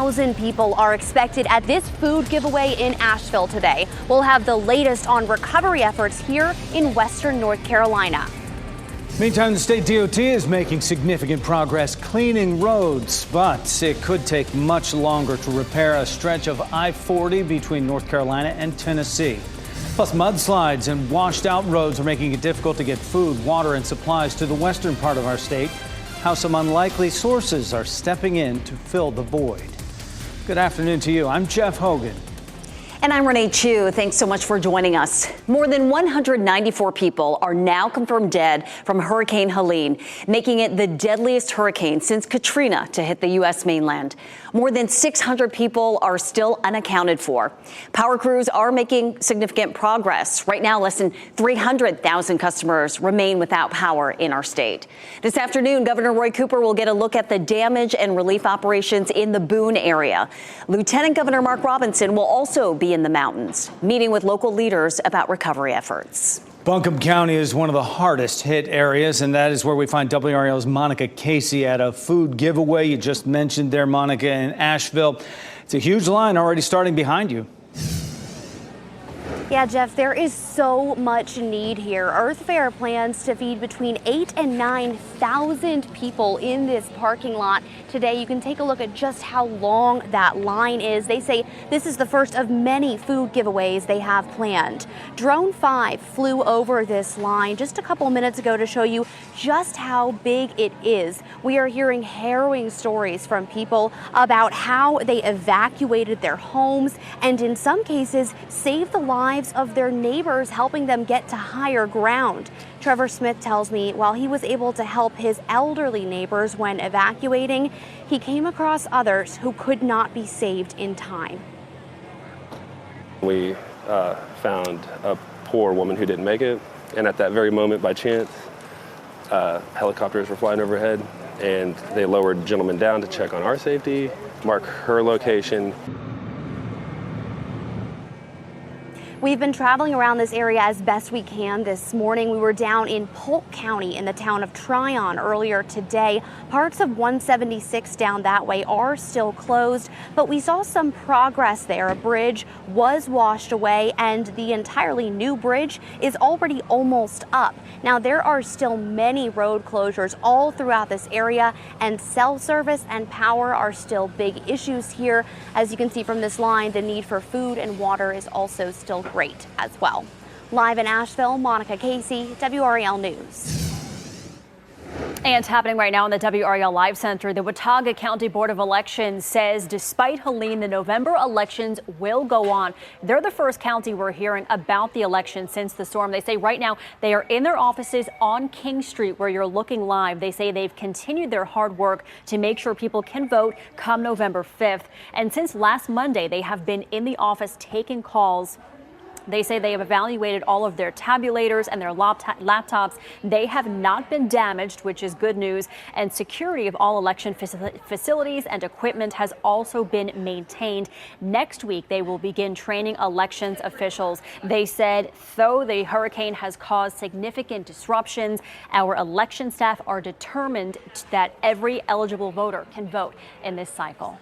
9,000 people are expected at this food giveaway in Asheville today. We'll have the latest on recovery efforts here in western North Carolina. Meantime, the state DOT is making significant progress cleaning roads, but it could take much longer to repair a stretch of I-40 between North Carolina and Tennessee. Plus, mudslides and washed out roads are making it difficult to get food, water, and supplies to the western part of our state. How some unlikely sources are stepping in to fill the void. Good afternoon to you. I'm Jeff Hogan. And I'm Renee Chu. Thanks so much for joining us. More than 194 people are now confirmed dead from Hurricane Helene, making it the deadliest hurricane since Katrina to hit the U.S. mainland. More than 600 people are still unaccounted for. Power crews are making significant progress. Right now, less than 300,000 customers remain without power in our state. This afternoon, Governor Roy Cooper will get a look at the damage and relief operations in the Boone area. Lieutenant Governor Mark Robinson will also be in the mountains, meeting with local leaders about recovery efforts. Buncombe County is one of the hardest hit areas, and that is where we find WRAL's Monica Casey at a food giveaway. You just mentioned there, Monica, in Asheville. It's a huge line already starting behind you. Yeah, Jeff, there is so much need here. Earth Fare plans to feed between 8,000 and 9,000 people in this parking lot today. You can take a look at just how long that line is. They say this is the first of many food giveaways they have planned. Drone 5 flew over this line just a couple minutes ago to show you just how big it is. We are hearing harrowing stories from people about how they evacuated their homes and in some cases saved the lives of their neighbors, helping them get to higher ground. Trevor Smith tells me while he was able to help his elderly neighbors when evacuating, he came across others who could not be saved in time. We found a poor woman who didn't make it, and at that very moment, by chance, helicopters were flying overhead, and they lowered a gentleman down to check on our safety, mark her location. We've been traveling around this area as best we can this morning. We were down in Polk County in the town of Tryon earlier today. Parts of 176 down that way are still closed, but we saw some progress there. A bridge was washed away and the entirely new bridge is already almost up. Now, there are still many road closures all throughout this area, and cell service and power are still big issues here. As you can see from this line, the need for food and water is also still great as well. Live in Asheville, Monica Casey, WRAL News. And happening right now in the WRAL Live Center, the Watauga County Board of Elections says despite Helene, the November elections will go on. They're the first county we're hearing about the election since the storm. They say right now they are in their offices on King Street where you're looking live. They say they've continued their hard work to make sure people can vote come November 5th. And since last Monday, they have been in the office taking calls. They say they have evaluated all of their tabulators and their laptops. They have not been damaged, which is good news. And security of all election facilities and equipment has also been maintained. Next week, they will begin training elections officials. They said, though the hurricane has caused significant disruptions, our election staff are determined that every eligible voter can vote in this cycle.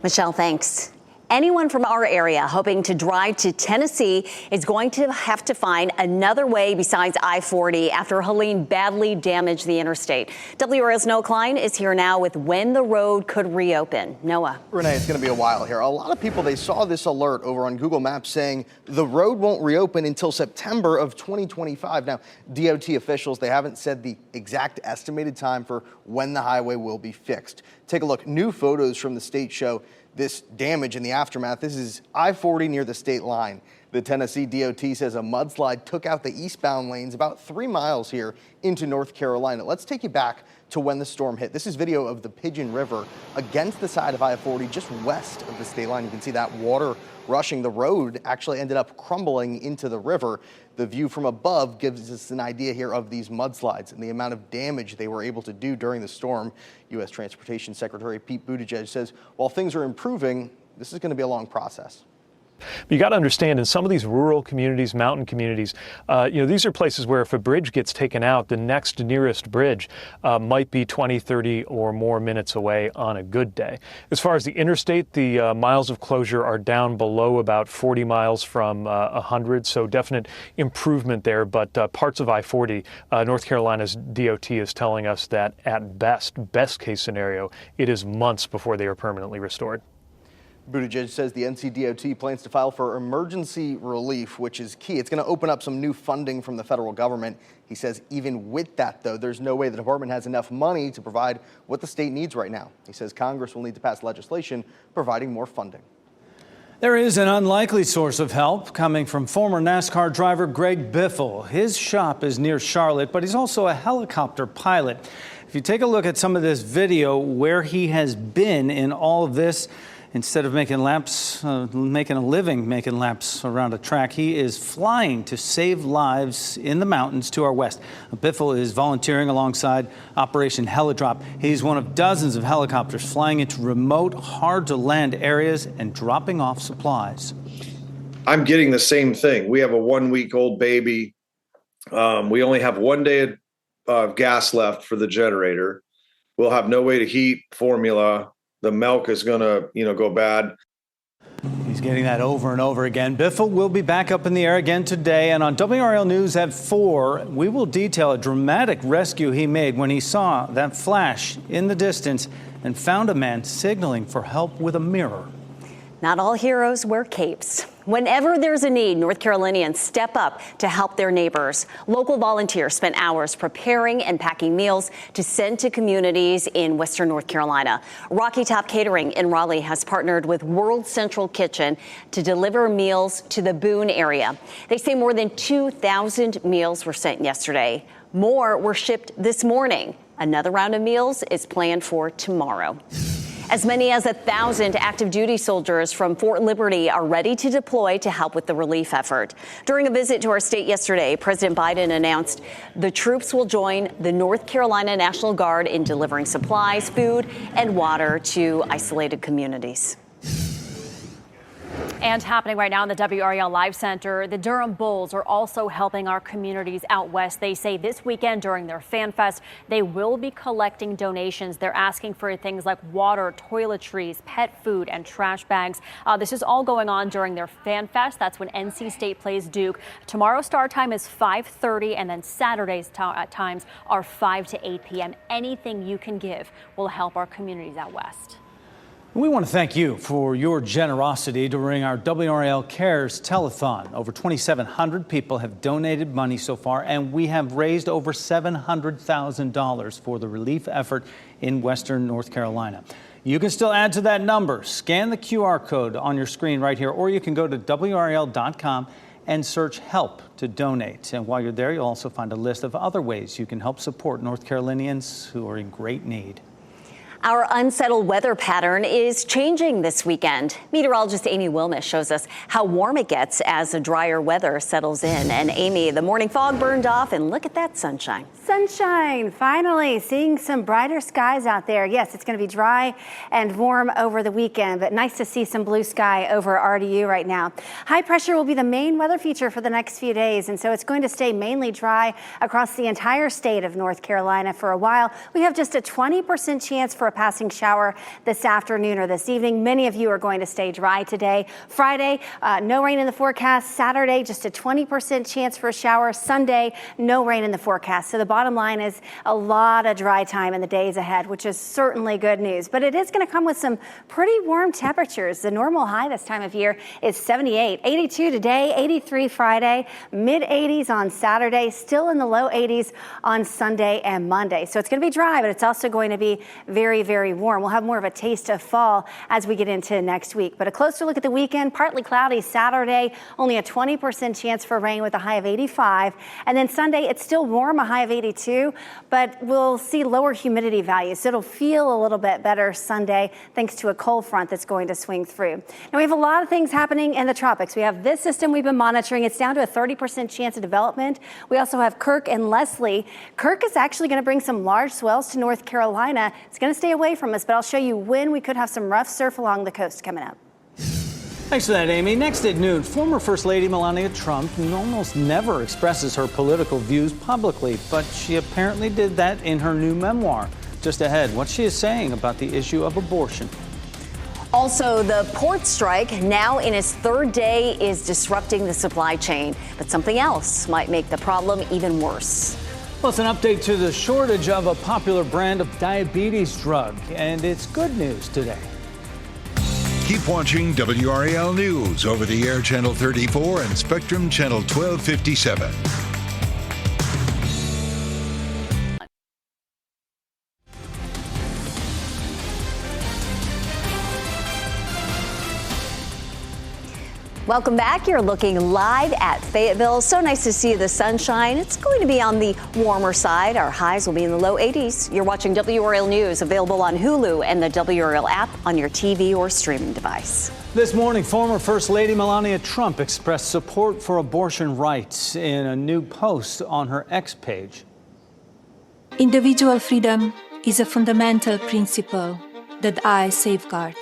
Michelle, thanks. Anyone from our area hoping to drive to Tennessee is going to have to find another way besides I-40 after Helene badly damaged the interstate. WRAL's Noah Klein is here now with when the road could reopen. Noah. Renee, it's going to be a while here. A lot of people, they saw this alert over on Google Maps saying the road won't reopen until September of 2025. Now, DOT officials, they haven't said the exact estimated time for when the highway will be fixed. Take a look. New photos from the state show this damage in the aftermath. This is I-40 near the state line. The Tennessee DOT says a mudslide took out the eastbound lanes about 3 miles here into North Carolina. Let's take you back to when the storm hit. This is video of the Pigeon River against the side of I-40 just west of the state line. You can see that water rushing. The road actually ended up crumbling into the river. The view from above gives us an idea here of these mudslides and the amount of damage they were able to do during the storm. U.S. Transportation Secretary Pete Buttigieg says while things are improving, this is going to be a long process. But you got to understand, in some of these rural communities, mountain communities, these are places where if a bridge gets taken out, the next nearest bridge might be 20, 30 or more minutes away on a good day. As far as the interstate, the miles of closure are down below about 40 miles from 100, so definite improvement there. But parts of I-40, North Carolina's DOT is telling us that at best case scenario, it is months before they are permanently restored. Buttigieg says the NCDOT plans to file for emergency relief, which is key. It's going to open up some new funding from the federal government. He says even with that, though, there's no way the department has enough money to provide what the state needs right now. He says Congress will need to pass legislation providing more funding. There is an unlikely source of help coming from former NASCAR driver Greg Biffle. His shop is near Charlotte, but he's also a helicopter pilot. If you take a look at some of this video where he has been in all of this, instead of making a living making laps around a track, he is flying to save lives in the mountains to our west. Biffle is volunteering alongside Operation Helidrop. He's one of dozens of helicopters flying into remote, hard-to-land areas and dropping off supplies. I'm getting the same thing. We have a 1-week-old baby. We only have 1 day of gas left for the generator. We'll have no way to heat formula. The milk is going to, go bad. He's getting that over and over again. Biffle will be back up in the air again today. And on WRAL News at 4, we will detail a dramatic rescue he made when he saw that flash in the distance and found a man signaling for help with a mirror. Not all heroes wear capes. Whenever there's a need, North Carolinians step up to help their neighbors. Local volunteers spent hours preparing and packing meals to send to communities in Western North Carolina. Rocky Top Catering in Raleigh has partnered with World Central Kitchen to deliver meals to the Boone area. They say more than 2,000 meals were sent yesterday. More were shipped this morning. Another round of meals is planned for tomorrow. As many as 1,000 active duty soldiers from Fort Liberty are ready to deploy to help with the relief effort. During a visit to our state yesterday, President Biden announced the troops will join the North Carolina National Guard in delivering supplies, food, and water to isolated communities. And happening right now in the WRAL Live Center, the Durham Bulls are also helping our communities out west. They say this weekend during their Fan Fest, they will be collecting donations. They're asking for things like water, toiletries, pet food, and trash bags. This is all going on during their Fan Fest. That's when NC State plays Duke. Tomorrow's start time is 5:30, and then Saturday's times are 5 to 8 p.m. Anything you can give will help our communities out west. We want to thank you for your generosity during our WRAL Cares Telethon. Over 2,700 people have donated money so far, and we have raised over $700,000 for the relief effort in Western North Carolina. You can still add to that number. Scan the QR code on your screen right here, or you can go to WRAL.com and search Help to donate. And while you're there, you'll also find a list of other ways you can help support North Carolinians who are in great need. Our unsettled weather pattern is changing this weekend. Meteorologist Amy Wilmish shows us how warm it gets as the drier weather settles in. And Amy, the morning fog burned off, and look at that sunshine. Sunshine, finally seeing some brighter skies out there. Yes, it's going to be dry and warm over the weekend, but nice to see some blue sky over RDU right now. High pressure will be the main weather feature for the next few days, and so it's going to stay mainly dry across the entire state of North Carolina for a while. We have just a 20% chance for a passing shower this afternoon or this evening. Many of you are going to stay dry today. Friday, no rain in the forecast. Saturday, just a 20% chance for a shower. Sunday, no rain in the forecast. So the bottom line is a lot of dry time in the days ahead, which is certainly good news. But it is going to come with some pretty warm temperatures. The normal high this time of year is 78, 82 today, 83 Friday, mid 80s on Saturday, still in the low 80s on Sunday and Monday. So it's going to be dry, but it's also going to be very, very warm. We'll have more of a taste of fall as we get into next week. But a closer look at the weekend, partly cloudy Saturday, only a 20% chance for rain with a high of 85. And then Sunday, it's still warm, a high of 82, but we'll see lower humidity values. So it'll feel a little bit better Sunday thanks to a cold front that's going to swing through. Now we have a lot of things happening in the tropics. We have this system we've been monitoring. It's down to a 30% chance of development. We also have Kirk and Leslie. Kirk is actually going to bring some large swells to North Carolina. It's going to stay away from us, but I'll show you when we could have some rough surf along the coast coming up. Thanks for that, Amy. Next at noon, former First Lady Melania Trump almost never expresses her political views publicly, but she apparently did that in her new memoir. Just ahead, what she is saying about the issue of abortion. Also, the port strike, now in its third day, is disrupting the supply chain. But something else might make the problem even worse. Well, it's an update to the shortage of a popular brand of diabetes drug, and it's good news today. Keep watching WRAL News over the air Channel 34 and Spectrum Channel 1257. Welcome back. You're looking live at Fayetteville. So nice to see the sunshine. It's going to be on the warmer side. Our highs will be in the low 80s. You're watching WRAL News, available on Hulu and the WRAL app on your TV or streaming device. This morning, former First Lady Melania Trump expressed support for abortion rights in a new post on her X page. Individual freedom is a fundamental principle that I safeguard.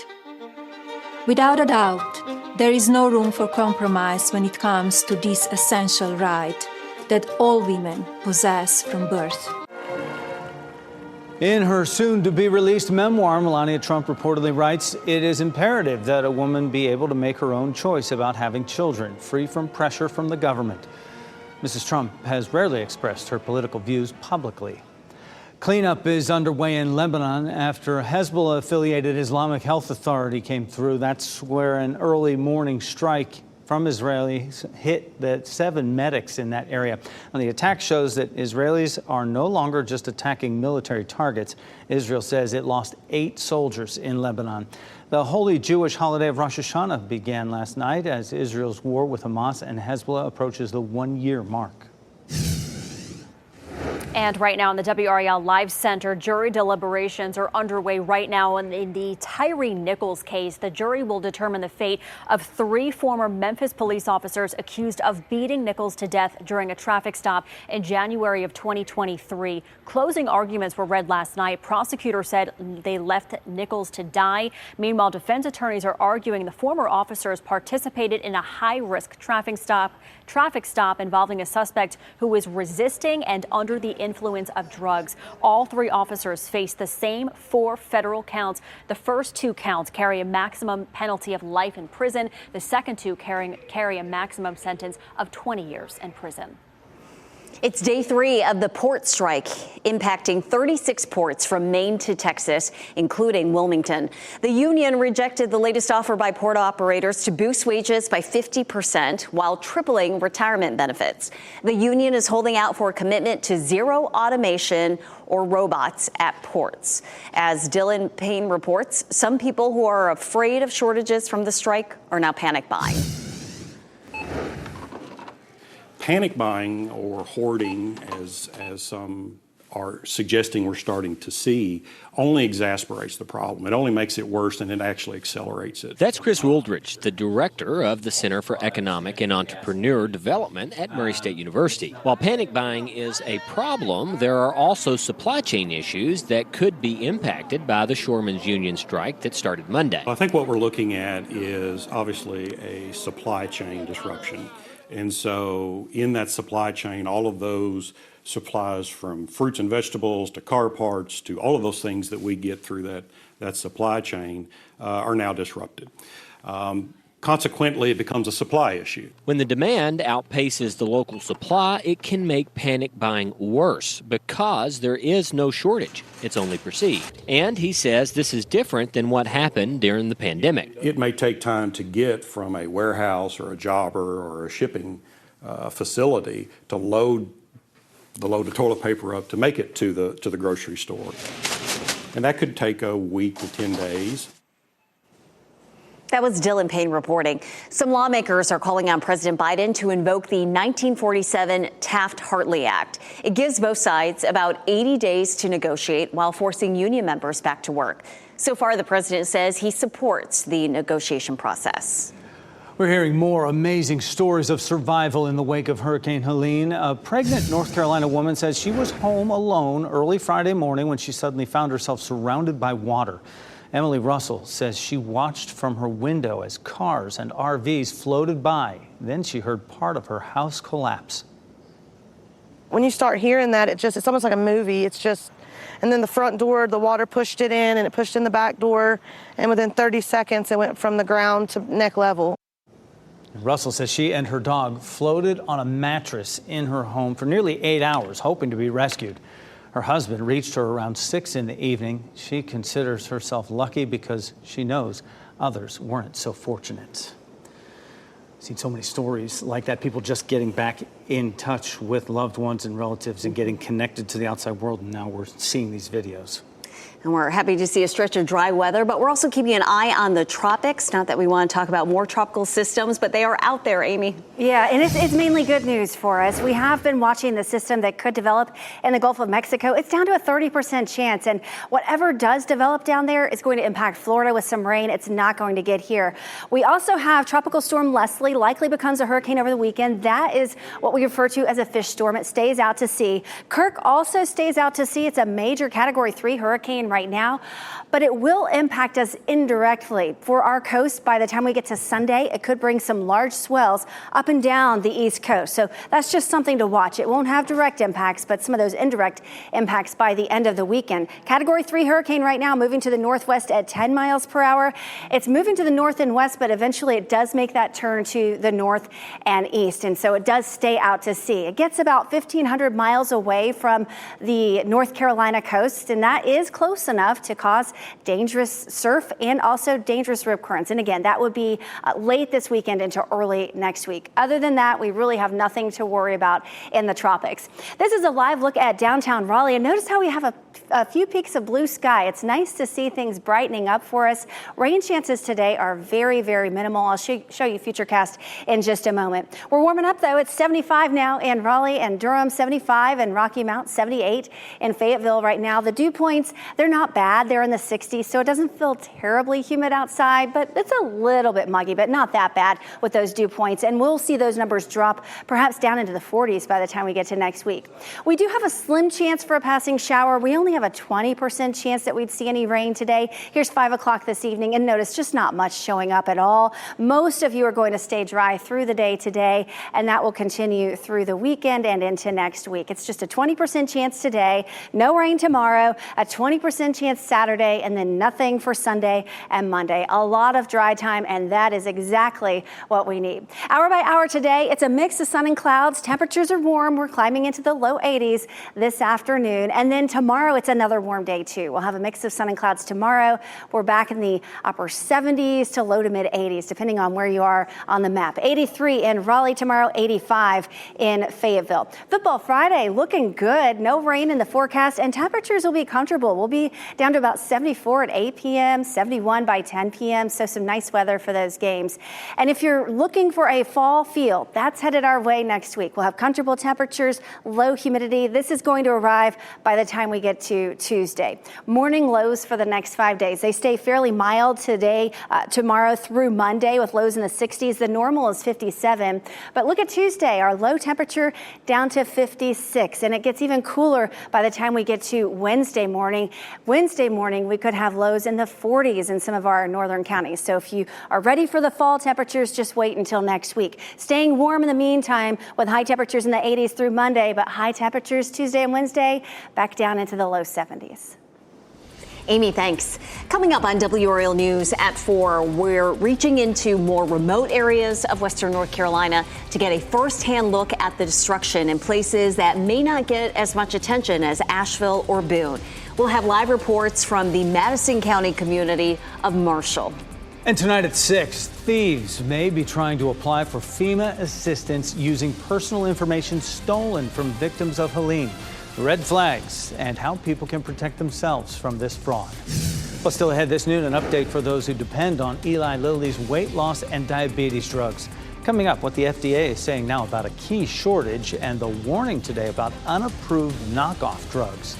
Without a doubt, there is no room for compromise when it comes to this essential right that all women possess from birth. In her soon-to-be-released memoir, Melania Trump reportedly writes, "It is imperative that a woman be able to make her own choice about having children, free from pressure from the government." Mrs. Trump has rarely expressed her political views publicly. Cleanup is underway in Lebanon after a Hezbollah-affiliated Islamic Health Authority came through. That's where an early morning strike from Israelis hit the 7 medics in that area. And the attack shows that Israelis are no longer just attacking military targets. Israel says it lost 8 soldiers in Lebanon. The holy Jewish holiday of Rosh Hashanah began last night as Israel's war with Hamas and Hezbollah approaches the 1-year mark. And right now in the WRAL Live Center, jury deliberations are underway right now in the Tyree Nichols case. The jury will determine the fate of 3 former Memphis police officers accused of beating Nichols to death during a traffic stop in January of 2023. Closing arguments were read last night. Prosecutors said they left Nichols to die. Meanwhile, defense attorneys are arguing the former officers participated in a high-risk traffic stop involving a suspect who was resisting and under the influence of drugs. All 3 officers face the same 4 federal counts. The first 2 counts carry a maximum penalty of life in prison. The second 2 carry a maximum sentence of 20 years in prison. It's day 3 of the port strike, impacting 36 ports from Maine to Texas, including Wilmington. The union rejected the latest offer by port operators to boost wages by 50% while tripling retirement benefits. The union is holding out for a commitment to zero automation or robots at ports. As Dylan Payne reports, some people who are afraid of shortages from the strike are now panic buying. Panic buying or hoarding, as some are suggesting we're starting to see, only exacerbates the problem. It only makes it worse, and it actually accelerates it. That's Chris Wooldridge, the director of the Center for Economic and Entrepreneur Development at Murray State University. While panic buying is a problem, there are also supply chain issues that could be impacted by the Shoremen's Union strike that started Monday. I think what we're looking at is obviously a supply chain disruption. And so in that supply chain, all of those supplies from fruits and vegetables to car parts to all of those things that we get through that supply chain are now disrupted. Consequently, it becomes a supply issue. When the demand outpaces the local supply, it can make panic buying worse because there is no shortage. It's only perceived. And he says this is different than what happened during the pandemic. It may take time to get from a warehouse or a jobber or a shipping facility to load the load of toilet paper up to make it to the grocery store. And that could take a week to 10 days. That was Dylan Payne reporting. Some lawmakers are calling on President Biden to invoke the 1947 Taft-Hartley Act. It gives both sides about 80 days to negotiate while forcing union members back to work. So far, the president says he supports the negotiation process. We're hearing more amazing stories of survival in the wake of Hurricane Helene. A pregnant North Carolina woman says she was home alone early Friday morning when she suddenly found herself surrounded by water. Emily Russell says she watched from her window as cars and RVs floated by. Then she heard part of her house collapse. When you start hearing that, it's almost like a movie. And then the front door, the water pushed it in, and it pushed in the back door. And within 30 seconds, it went from the ground to neck level. Russell says she and her dog floated on a mattress in her home for nearly 8 hours, hoping to be rescued. Her husband reached her around 6 in the evening. She considers herself lucky because she knows others weren't so fortunate. I've seen so many stories like that, people just getting back in touch with loved ones and relatives and getting connected to the outside world, and now we're seeing these videos. And we're happy to see a stretch of dry weather, but we're also keeping an eye on the tropics. Not that we want to talk about more tropical systems, but they are out there, Amy. Yeah, and it's mainly good news for us. We have been watching the system that could develop in the Gulf of Mexico. It's down to a 30% chance, and whatever does develop down there is going to impact Florida with some rain. It's not going to get here. We also have Tropical Storm Leslie, likely becomes a hurricane over the weekend. That is what we refer to as a fish storm. It stays out to sea. Kirk also stays out to sea. It's a major Category 3 hurricane right now, but it will impact us indirectly. For our coast, by the time we get to Sunday, it could bring some large swells up and down the East Coast. So that's just something to watch. It won't have direct impacts, but some of those indirect impacts by the end of the weekend. Category 3 hurricane right now moving to the northwest at 10 miles per hour. It's moving to the north and west, but eventually it does make that turn to the north and east. And so it does stay out to sea. It gets about 1,500 miles away from the North Carolina coast, and that is close enough to cause dangerous surf and also dangerous rip currents. And again, that would be late this weekend into early next week. Other than that, we really have nothing to worry about in the tropics. This is a live look at downtown Raleigh, and notice how we have a few peaks of blue sky. It's nice to see things brightening up for us. Rain chances today are very, very minimal. I'll show you Futurecast in just a moment. We're warming up though. It's 75 now in Raleigh and Durham, 75 and Rocky Mount, 78 in Fayetteville right now. The dew points, they're not bad. They're in the 60s, so it doesn't feel terribly humid outside, but it's a little bit muggy, but not that bad with those dew points. And we'll see those numbers drop perhaps down into the 40s by the time we get to next week. We do have a slim chance for a passing shower. We only have a 20% chance that we'd see any rain today. Here's 5 o'clock this evening, and notice just not much showing up at all. Most of you are going to stay dry through the day today, and that will continue through the weekend and into next week. It's just a 20% chance today, no rain tomorrow, a 20% chance Saturday, and then nothing for Sunday and Monday. A lot of dry time, and that is exactly what we need. Hour by hour today, it's a mix of sun and clouds. Temperatures are warm. We're climbing into the low 80s this afternoon. And then tomorrow, it's another warm day too. We'll have a mix of sun and clouds tomorrow. We're back in the upper 70s to low to mid 80s, depending on where you are on the map. 83 in Raleigh tomorrow, 85 in Fayetteville. Football Friday looking good. No rain in the forecast, and temperatures will be comfortable. We'll be down to about 74 at 8 p.m., 71 by 10 p.m., so some nice weather for those games. And if you're looking for a fall feel, that's headed our way next week. We'll have comfortable temperatures, low humidity. This is going to arrive by the time we get to Tuesday. Morning lows for the next 5 days. They stay fairly mild today, tomorrow through Monday with lows in the 60s. The normal is 57. But look at Tuesday, our low temperature down to 56, and it gets even cooler by the time we get to Wednesday morning. Wednesday morning, we could have lows in the 40s in some of our northern counties. So if you are ready for the fall temperatures, just wait until next week. Staying warm in the meantime with high temperatures in the 80s through Monday, but high temperatures Tuesday and Wednesday back down into the low 70s. Amy, thanks. Coming up on WRAL News at 4, we're reaching into more remote areas of western North Carolina to get a firsthand look at the destruction in places that may not get as much attention as Asheville or Boone. We'll have live reports from the Madison County community of Marshall. And tonight at 6, thieves may be trying to apply for FEMA assistance using personal information stolen from victims of Helene. Red flags and how people can protect themselves from this fraud. Well, still ahead this noon, an update for those who depend on Eli Lilly's weight loss and diabetes drugs. Coming up, what the FDA is saying now about a key shortage and the warning today about unapproved knockoff drugs.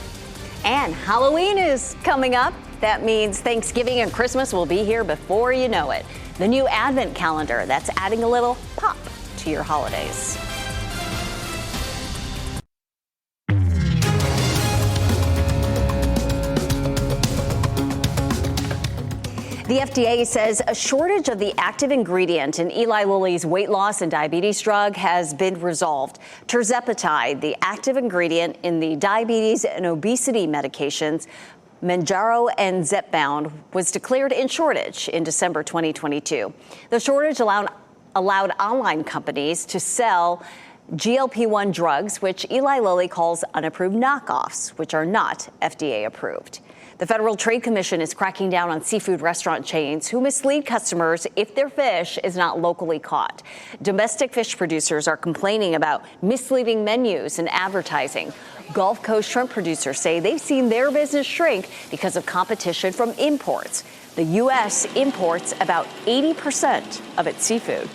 And Halloween is coming up. That means Thanksgiving and Christmas will be here before you know it. The new Advent calendar that's adding a little pop to your holidays. The FDA says a shortage of the active ingredient in Eli Lilly's weight loss and diabetes drug has been resolved. Tirzepatide, the active ingredient in the diabetes and obesity medications, Mounjaro and Zepbound, was declared in shortage in December 2022. The shortage allowed online companies to sell GLP-1 drugs, which Eli Lilly calls unapproved knockoffs, which are not FDA approved. The Federal Trade Commission is cracking down on seafood restaurant chains who mislead customers if their fish is not locally caught. Domestic fish producers are complaining about misleading menus and advertising. Gulf Coast shrimp producers say they've seen their business shrink because of competition from imports. The U.S. imports about 80% of its seafood.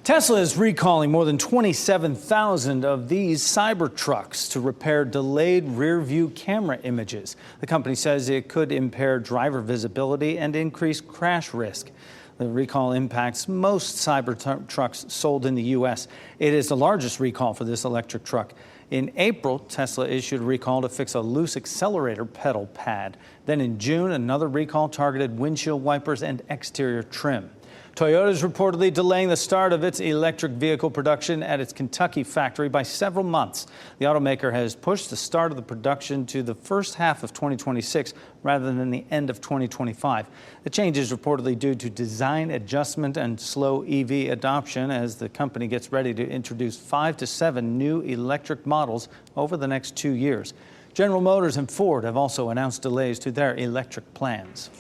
Tesla is recalling more than 27,000 of these Cybertrucks to repair delayed rear-view camera images. The company says it could impair driver visibility and increase crash risk. The recall impacts most Cybertrucks sold in the U.S. It is the largest recall for this electric truck. In April, Tesla issued a recall to fix a loose accelerator pedal pad. Then in June, another recall targeted windshield wipers and exterior trim. Toyota is reportedly delaying the start of its electric vehicle production at its Kentucky factory by several months. The automaker has pushed the start of the production to the first half of 2026 rather than the end of 2025. The change is reportedly due to design adjustment and slow EV adoption as the company gets ready to introduce 5 to 7 new electric models over the next 2 years. General Motors and Ford have also announced delays to their electric plans.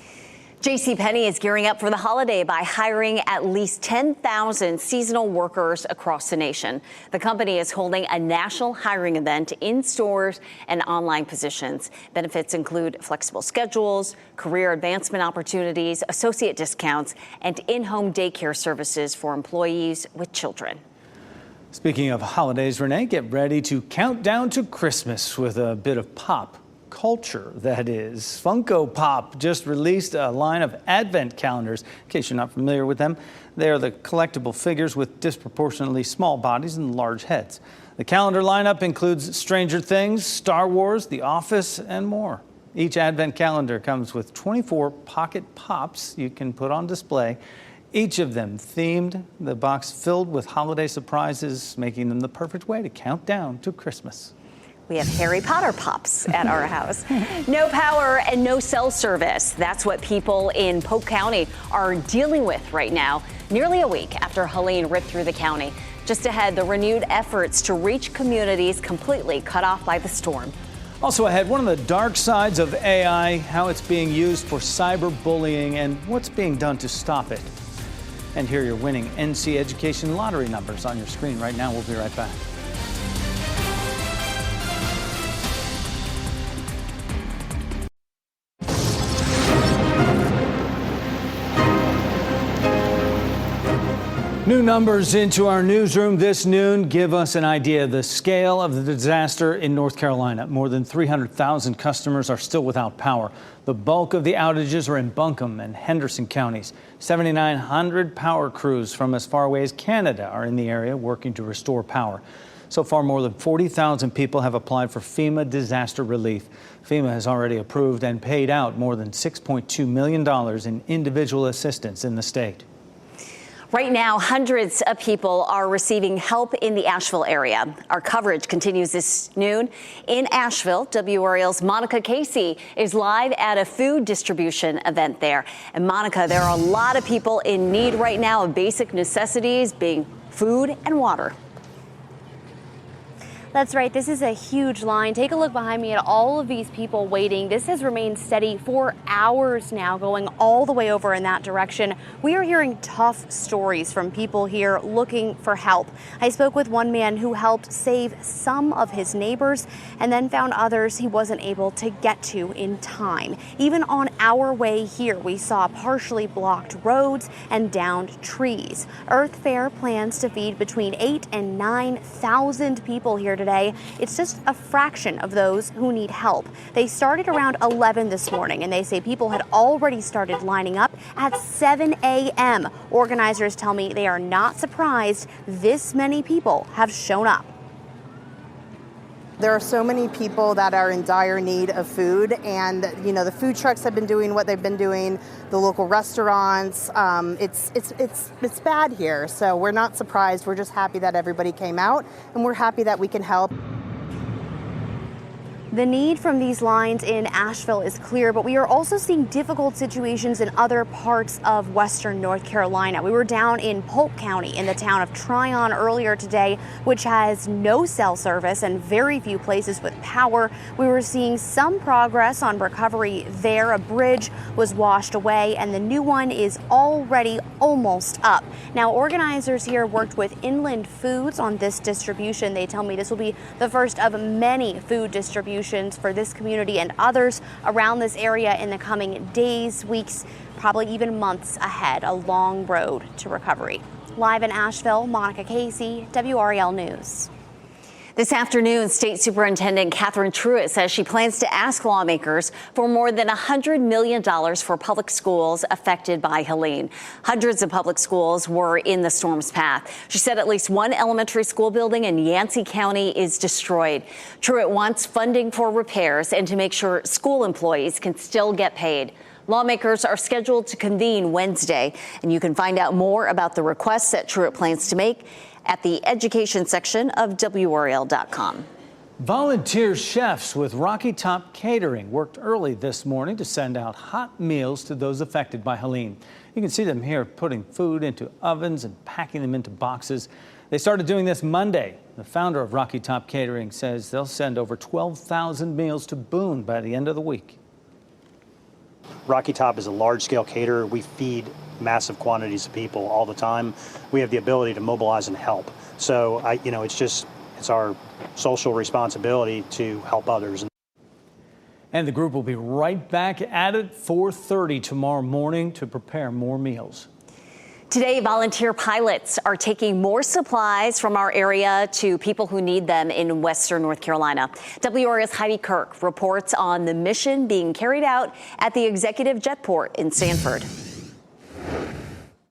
JCPenney is gearing up for the holiday by hiring at least 10,000 seasonal workers across the nation. The company is holding a national hiring event in stores and online positions. Benefits include flexible schedules, career advancement opportunities, associate discounts, and in-home daycare services for employees with children. Speaking of holidays, Renee, get ready to count down to Christmas with a bit of pop culture, that is. Funko Pop just released a line of advent calendars. In case you're not familiar with them, they are the collectible figures with disproportionately small bodies and large heads. The calendar lineup includes Stranger Things, Star Wars, The Office, and more. Each advent calendar comes with 24 pocket pops you can put on display, each of them themed, the box filled with holiday surprises, making them the perfect way to count down to Christmas. We have Harry Potter pops at our house. No power and no cell service. That's what people in Polk County are dealing with right now, nearly a week after Helene ripped through the county. Just ahead, the renewed efforts to reach communities completely cut off by the storm. Also ahead, one of the dark sides of AI, how it's being used for cyberbullying and what's being done to stop it. And here are your winning NC Education lottery numbers on your screen right now. We'll be right back. New numbers into our newsroom this noon give us an idea of the scale of the disaster in North Carolina. More than 300,000 customers are still without power. The bulk of the outages are in Buncombe and Henderson counties. 7,900 power crews from as far away as Canada are in the area working to restore power. So far, more than 40,000 people have applied for FEMA disaster relief. FEMA has already approved and paid out more than $6.2 million in individual assistance in the state. Right now, hundreds of people are receiving help in the Asheville area. Our coverage continues this noon. In Asheville, WRAL's Monica Casey is live at a food distribution event there. And Monica, there are a lot of people in need right now of basic necessities, being food and water. That's right. This is a huge line. Take a look behind me at all of these people waiting. This has remained steady for hours now, going all the way over in that direction. We are hearing tough stories from people here looking for help. I spoke with one man who helped save some of his neighbors and then found others he wasn't able to get to in time. Even on our way here, we saw partially blocked roads and downed trees. Earth Fair plans to feed between 8,000 and 9,000 people here today. It's just a fraction of those who need help. They started around 11 this morning, and they say people had already started lining up at 7 a.m. Organizers tell me they are not surprised this many people have shown up. There are so many people that are in dire need of food, and the food trucks have been doing what they've been doing. The local restaurants, it's bad here. So we're not surprised. We're just happy that everybody came out, and we're happy that we can help. The need from these lines in Asheville is clear, but we are also seeing difficult situations in other parts of western North Carolina. We were down in Polk County in the town of Tryon earlier today, which has no cell service and very few places with power. We were seeing some progress on recovery there. A bridge was washed away and the new one is already almost up. Now, organizers here worked with Inland Foods on this distribution. They tell me this will be the first of many food distributions for this community and others around this area in the coming days, weeks, probably even months ahead. A long road to recovery. Live in Asheville, Monica Casey, WRAL News. This afternoon, State Superintendent Catherine Truitt says she plans to ask lawmakers for more than $100 million for public schools affected by Helene. Hundreds of public schools were in the storm's path. She said at least one elementary school building in Yancey County is destroyed. Truitt wants funding for repairs and to make sure school employees can still get paid. Lawmakers are scheduled to convene Wednesday, and you can find out more about the requests that Truitt plans to make at the education section of WRAL.com. Volunteer chefs with Rocky Top Catering worked early this morning to send out hot meals to those affected by Helene. You can see them here putting food into ovens and packing them into boxes. They started doing this Monday. The founder of Rocky Top Catering says they'll send over 12,000 meals to Boone by the end of the week. Rocky Top is a large-scale caterer. We feed massive quantities of people all the time. We have the ability to mobilize and help. So, it's our social responsibility to help others. And the group will be right back at it 4:30 tomorrow morning to prepare more meals. Today, volunteer pilots are taking more supplies from our area to people who need them in western North Carolina. WRAL's Heidi Kirk reports on the mission being carried out at the Executive Jetport in Sanford.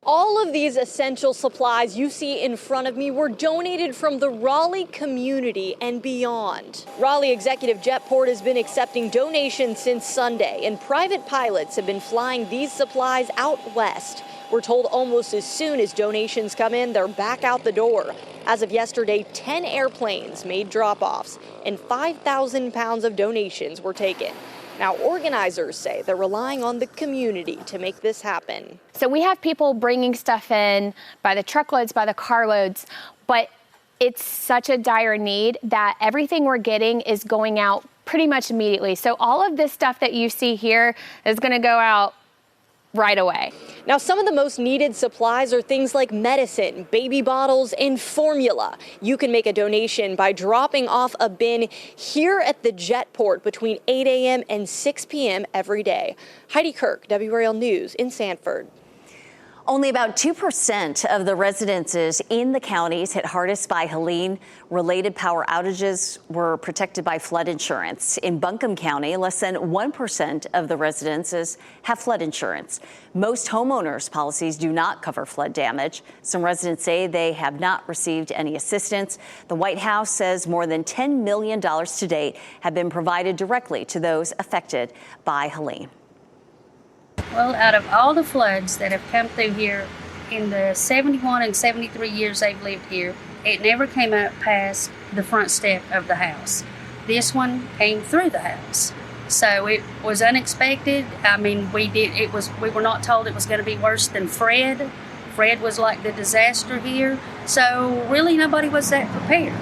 All of these essential supplies you see in front of me were donated from the Raleigh community and beyond. Raleigh Executive Jetport has been accepting donations since Sunday, and private pilots have been flying these supplies out west. We're told almost as soon as donations come in, they're back out the door. As of yesterday, 10 airplanes made drop-offs and 5,000 pounds of donations were taken. Now, organizers say they're relying on the community to make this happen. So we have people bringing stuff in by the truckloads, by the carloads, but it's such a dire need that everything we're getting is going out pretty much immediately. So all of this stuff that you see here is going to go out right away. Now, some of the most needed supplies are things like medicine, baby bottles, and formula. You can make a donation by dropping off a bin here at the Jetport between 8 a.m. and 6 p.m. every day. Heidi Kirk, WRAL News in Sanford. Only about 2% of the residences in the counties hit hardest by Helene. Related power outages were protected by flood insurance. In Buncombe County, less than 1% of the residences have flood insurance. Most homeowners' policies do not cover flood damage. Some residents say they have not received any assistance. The White House says more than $10 million to date have been provided directly to those affected by Helene. Well, out of all the floods that have come through here in the 71 and 73 years they've lived here, it never came up past the front step of the house. This one came through the house. So it was unexpected. I mean, we were not told it was going to be worse than Fred. Fred was like the disaster here. So really nobody was that prepared.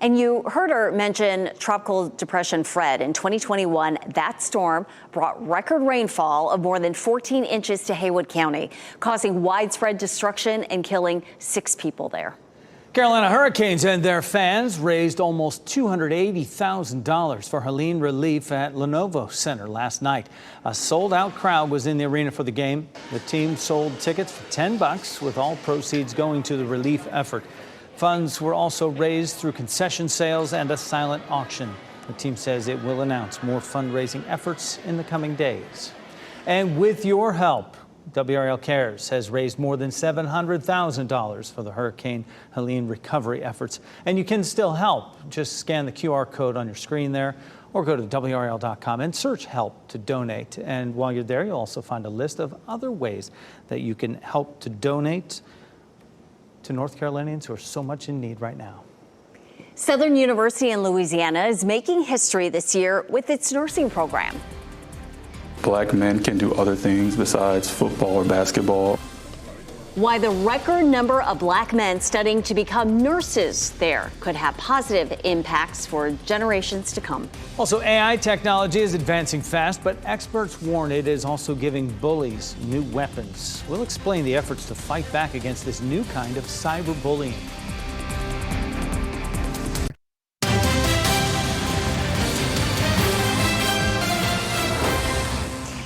And you heard her mention Tropical Depression Fred. In 2021, that storm brought record rainfall of more than 14 inches to Haywood County, causing widespread destruction and killing 6 people there. Carolina Hurricanes and their fans raised almost $280,000 for Helene relief at Lenovo Center last night. A sold-out crowd was in the arena for the game. The team sold tickets for $10, with all proceeds going to the relief effort. Funds were also raised through concession sales and a silent auction. The team says it will announce more fundraising efforts in the coming days. And with your help, WRAL Cares has raised more than $700,000 for the Hurricane Helene recovery efforts. And you can still help. Just scan the QR code on your screen there or go to WRAL.com and search help to donate. And while you're there, you'll also find a list of other ways that you can help to donate to North Carolinians who are so much in need right now. Southern University in Louisiana is making history this year with its nursing program. Black men can do other things besides football or basketball. Why the record number of black men studying to become nurses there could have positive impacts for generations to come. Also, AI technology is advancing fast, but experts warn it is also giving bullies new weapons. We'll explain the efforts to fight back against this new kind of cyberbullying.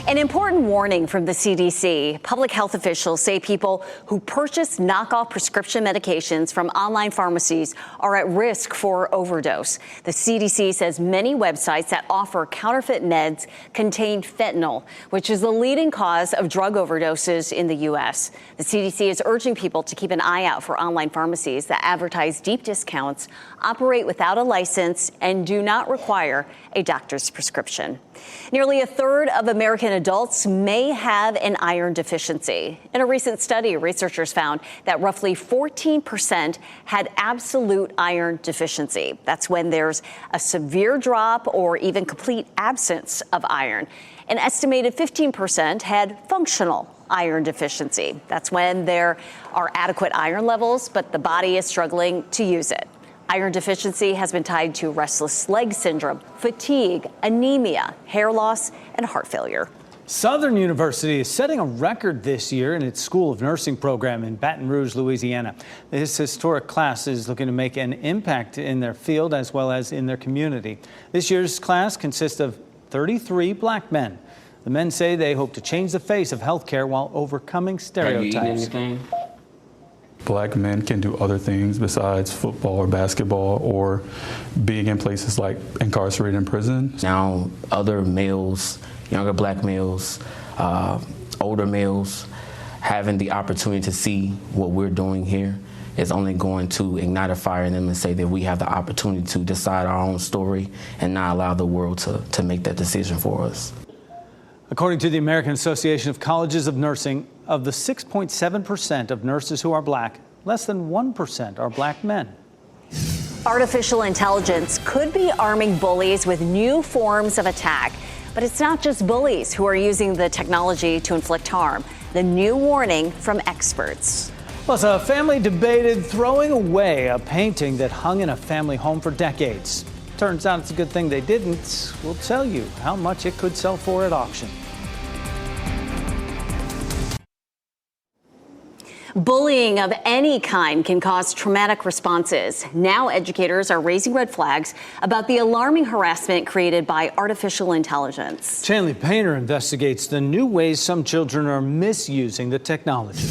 An important warning from the CDC. Public health officials say people who purchase knockoff prescription medications from online pharmacies are at risk for overdose. The CDC says many websites that offer counterfeit meds contain fentanyl, which is the leading cause of drug overdoses in the U.S. The CDC is urging people to keep an eye out for online pharmacies that advertise deep discounts, operate without a license, and do not require a doctor's prescription. Nearly a third of American adults may have an iron deficiency. In a recent study, researchers found that roughly 14% had absolute iron deficiency. That's when there's a severe drop or even complete absence of iron. An estimated 15% had functional iron deficiency. That's when there are adequate iron levels, but the body is struggling to use it. Iron deficiency has been tied to restless leg syndrome, fatigue, anemia, hair loss, and heart failure. Southern University is setting a record this year in its School of Nursing program in Baton Rouge, Louisiana. This historic class is looking to make an impact in their field as well as in their community. This year's class consists of 33 black men. The men say they hope to change the face of healthcare while overcoming stereotypes. Black men can do other things besides football or basketball or being in places like incarcerated in prison. Now, other males, younger black males, older males, having the opportunity to see what we're doing here is only going to ignite a fire in them and say that we have the opportunity to decide our own story and not allow the world to make that decision for us. According to the American Association of Colleges of Nursing, of the 6.7% of nurses who are black, less than 1% are black men. Artificial intelligence could be arming bullies with new forms of attack. But it's not just bullies who are using the technology to inflict harm. The new warning from experts. Plus, a family debated throwing away a painting that hung in a family home for decades. Turns out it's a good thing they didn't. We'll tell you how much it could sell for at auction. Bullying of any kind can cause traumatic responses. Now educators are raising red flags about the alarming harassment created by artificial intelligence. Chanley Painter investigates the new ways some children are misusing the technology.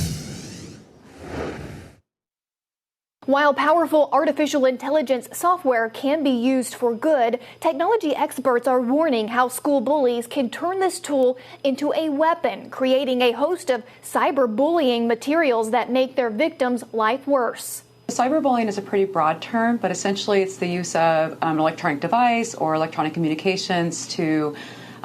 While powerful artificial intelligence software can be used for good, technology experts are warning how school bullies can turn this tool into a weapon, creating a host of cyberbullying materials that make their victims' life worse. Cyberbullying is a pretty broad term, but essentially it's the use of an electronic device or electronic communications to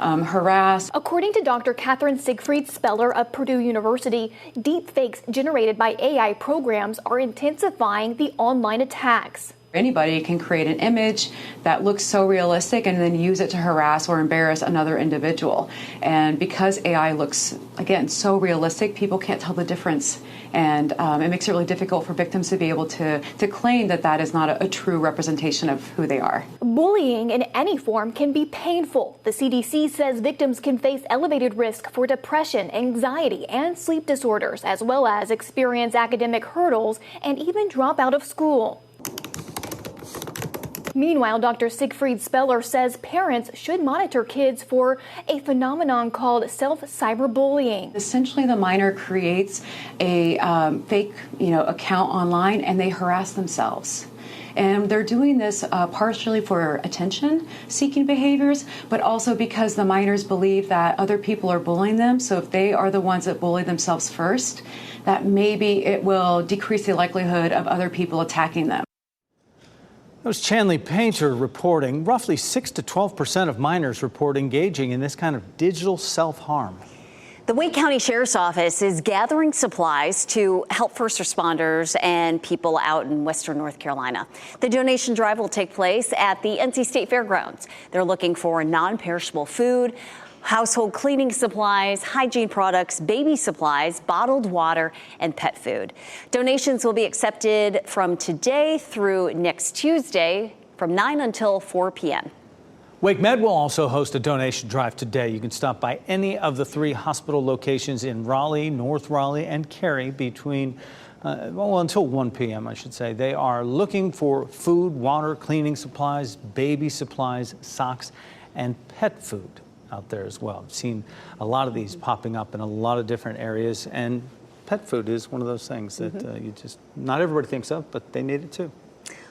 harass. According to Dr. Catherine Siegfried-Speller of Purdue University, deepfakes generated by AI programs are intensifying the online attacks. Anybody can create an image that looks so realistic and then use it to harass or embarrass another individual. And because AI looks, again, so realistic, people can't tell the difference. And it makes it really difficult for victims to be able to claim that that is not a true representation of who they are. Bullying in any form can be painful. The CDC says victims can face elevated risk for depression, anxiety, and sleep disorders, as well as experience academic hurdles and even drop out of school. Meanwhile, Dr. Siegfried-Speller says parents should monitor kids for a phenomenon called self-cyberbullying. Essentially, the minor creates a fake, account online and they harass themselves. And they're doing this partially for attention-seeking behaviors, but also because the minors believe that other people are bullying them. So if they are the ones that bully themselves first, that maybe it will decrease the likelihood of other people attacking them. That was Chanley Painter reporting. Roughly 6 to 12% of minors report engaging in this kind of digital self-harm. The Wake County Sheriff's Office is gathering supplies to help first responders and people out in western North Carolina. The donation drive will take place at the NC State Fairgrounds. They're looking for non-perishable food, household cleaning supplies, hygiene products, baby supplies, bottled water, and pet food. Donations will be accepted from today through next Tuesday from 9 until 4 p.m. Wake Med will also host a donation drive today. You can stop by any of the 3 hospital locations in Raleigh, North Raleigh, and Cary between until 1 p.m., I should say. They are looking for food, water, cleaning supplies, baby supplies, socks, and pet food out there as well. I've seen a lot of these popping up in a lot of different areas, and pet food is one of those things that you just, not everybody thinks of, but they need it too.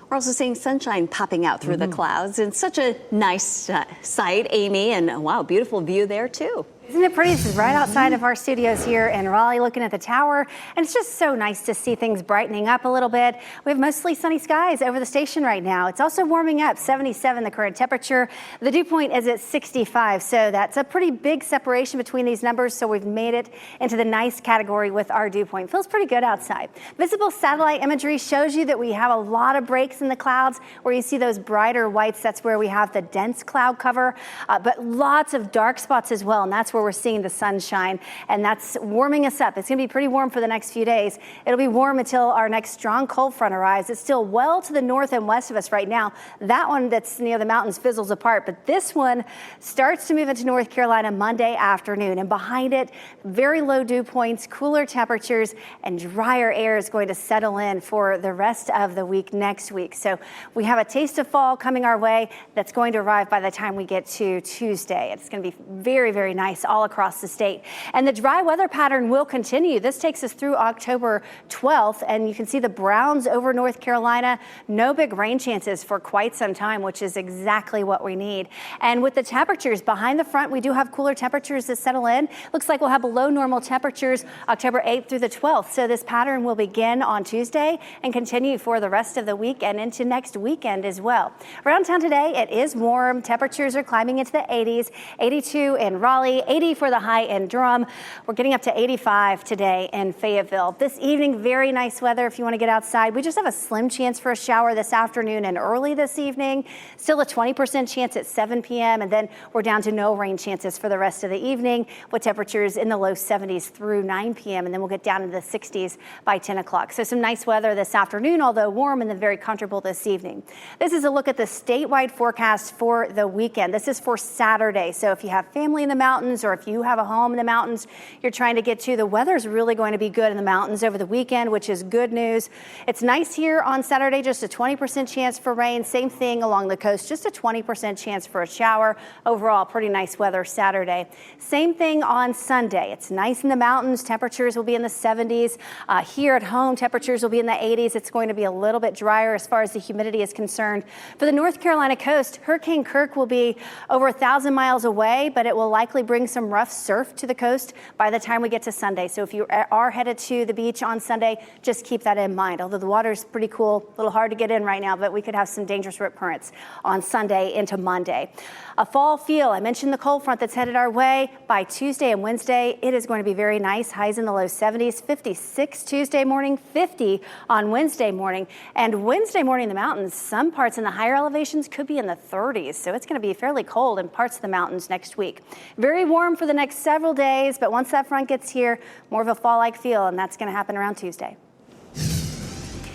We're also seeing sunshine popping out through the clouds. It's such a nice sight, Amy, and wow, beautiful view there too. Isn't it pretty? This is right outside of our studios here in Raleigh, looking at the tower. And it's just so nice to see things brightening up a little bit. We have mostly sunny skies over the station right now. It's also warming up, 77 the current temperature. The dew point is at 65, so that's a pretty big separation between these numbers. So we've made it into the nice category with our dew point. Feels pretty good outside. Visible satellite imagery shows you that we have a lot of breaks in the clouds where you see those brighter whites. That's where we have the dense cloud cover, but lots of dark spots as well. And that's where we're seeing the sunshine, and that's warming us up. It's going to be pretty warm for the next few days. It'll be warm until our next strong cold front arrives. It's still well to the north and west of us right now. That one that's near the mountains fizzles apart, but this one starts to move into North Carolina Monday afternoon, and behind it, very low dew points, cooler temperatures, and drier air is going to settle in for the rest of the week next week. So we have a taste of fall coming our way that's going to arrive by the time we get to Tuesday. It's going to be very, very nice all across the state. And the dry weather pattern will continue. This takes us through October 12th, and you can see the browns over North Carolina. No big rain chances for quite some time, which is exactly what we need. And with the temperatures behind the front, we do have cooler temperatures that settle in. Looks like we'll have below normal temperatures October 8th through the 12th. So this pattern will begin on Tuesday and continue for the rest of the week and into next weekend as well. Around town today, it is warm. Temperatures are climbing into the 80s, 82 in Raleigh, 80 for the high in Durham. We're getting up to 85 today in Fayetteville. This evening, very nice weather if you want to get outside. We just have a slim chance for a shower this afternoon and early this evening. Still a 20% chance at 7 p.m. and then we're down to no rain chances for the rest of the evening with temperatures in the low 70s through 9 p.m. and then we'll get down into the 60s by 10 o'clock. So some nice weather this afternoon, although warm and then very comfortable this evening. This is a look at the statewide forecast for the weekend. This is for Saturday. So if you have family in the mountains or if you have a home in the mountains you're trying to get to, the weather is really going to be good in the mountains over the weekend, which is good news. It's nice here on Saturday, just a 20% chance for rain. Same thing along the coast, just a 20% chance for a shower. Overall, pretty nice weather Saturday. Same thing on Sunday. It's nice in the mountains. Temperatures will be in the 70s. Here at home, temperatures will be in the 80s. It's going to be a little bit drier as far as the humidity is concerned. For the North Carolina coast, Hurricane Kirk will be over 1,000 miles away, but it will likely bring some rough surf to the coast by the time we get to Sunday. So if you are headed to the beach on Sunday, just keep that in mind. Although the water is pretty cool, a little hard to get in right now, but we could have some dangerous rip currents on Sunday into Monday. A fall feel. I mentioned the cold front that's headed our way. By Tuesday and Wednesday, it is going to be very nice. Highs in the low 70s, 56 Tuesday morning, 50 on Wednesday morning. And Wednesday morning in the mountains, some parts in the higher elevations could be in the 30s. So it's going to be fairly cold in parts of the mountains next week. Very warm for the next several days, but once that front gets here, more of a fall-like feel, and that's going to happen around Tuesday.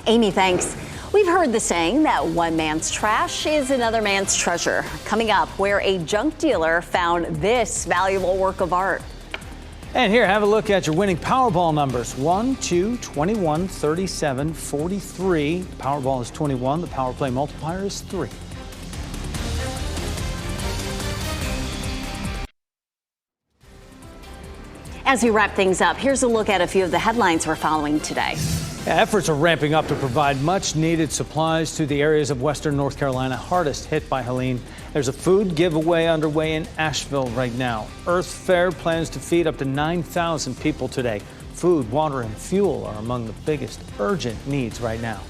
Amy, thanks. We've heard the saying that one man's trash is another man's treasure. Coming up, where a junk dealer found this valuable work of art. And here, have a look at your winning Powerball numbers. 1, 2, 21, 37, 43. The Powerball is 21. The Power Play multiplier is 3. As we wrap things up, here's a look at a few of the headlines we're following today. Efforts are ramping up to provide much needed supplies to the areas of western North Carolina hardest hit by Helene. There's a food giveaway underway in Asheville right now. Earth Fare plans to feed up to 9,000 people today. Food, water, and fuel are among the biggest urgent needs right now.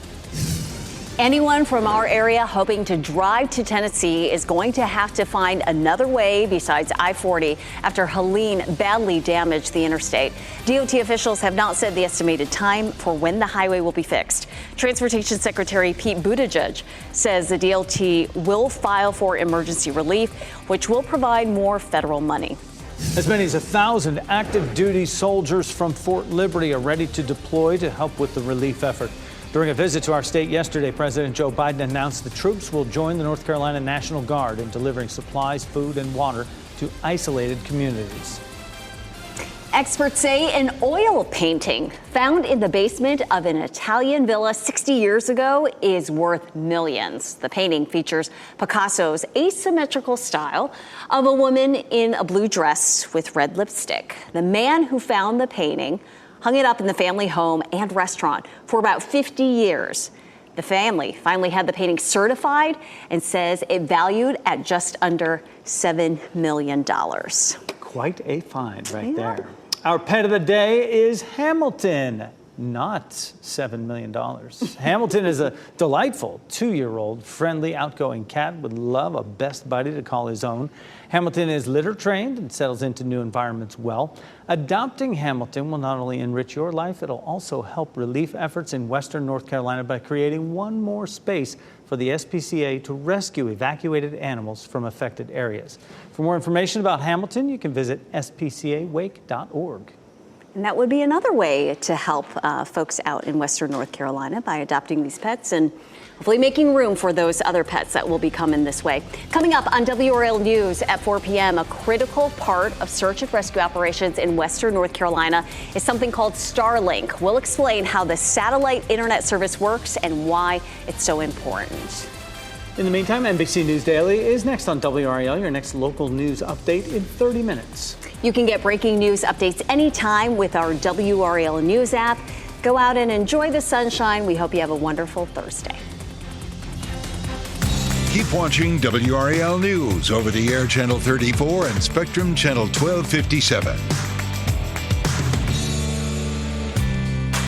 Anyone from our area hoping to drive to Tennessee is going to have to find another way besides I-40 after Helene badly damaged the interstate. DOT officials have not said the estimated time for when the highway will be fixed. Transportation Secretary Pete Buttigieg says the DOT will file for emergency relief, which will provide more federal money. As many as 1,000 active duty soldiers from Fort Liberty are ready to deploy to help with the relief effort. During a visit to our state yesterday, President Joe Biden announced the troops will join the North Carolina National Guard in delivering supplies, food, and water to isolated communities. Experts say an oil painting found in the basement of an Italian villa 60 years ago is worth millions. The painting features Picasso's asymmetrical style of a woman in a blue dress with red lipstick. The man who found the painting hung it up in the family home and restaurant for about 50 years. The family finally had the painting certified and says it valued at just under $7 million. Quite a find right there. Our pet of the day is Hamilton, not $7 million. Hamilton is a delightful 2-year-old, friendly, outgoing cat would love a best buddy to call his own. Hamilton is litter trained and settles into new environments well. Adopting Hamilton will not only enrich your life, it'll also help relief efforts in western North Carolina by creating one more space for the SPCA to rescue evacuated animals from affected areas. For more information about Hamilton, you can visit spcawake.org. And that would be another way to help folks out in western North Carolina by adopting these pets and hopefully making room for those other pets that will be coming this way. Coming up on WRAL News at 4 p.m., a critical part of search and rescue operations in western North Carolina is something called Starlink. We'll explain how the satellite internet service works and why it's so important. In the meantime, NBC News Daily is next on WRAL, your next local news update in 30 minutes. You can get breaking news updates anytime with our WRAL News app. Go out and enjoy the sunshine. We hope you have a wonderful Thursday. Keep watching WRAL News over the air Channel 34 and Spectrum Channel 1257.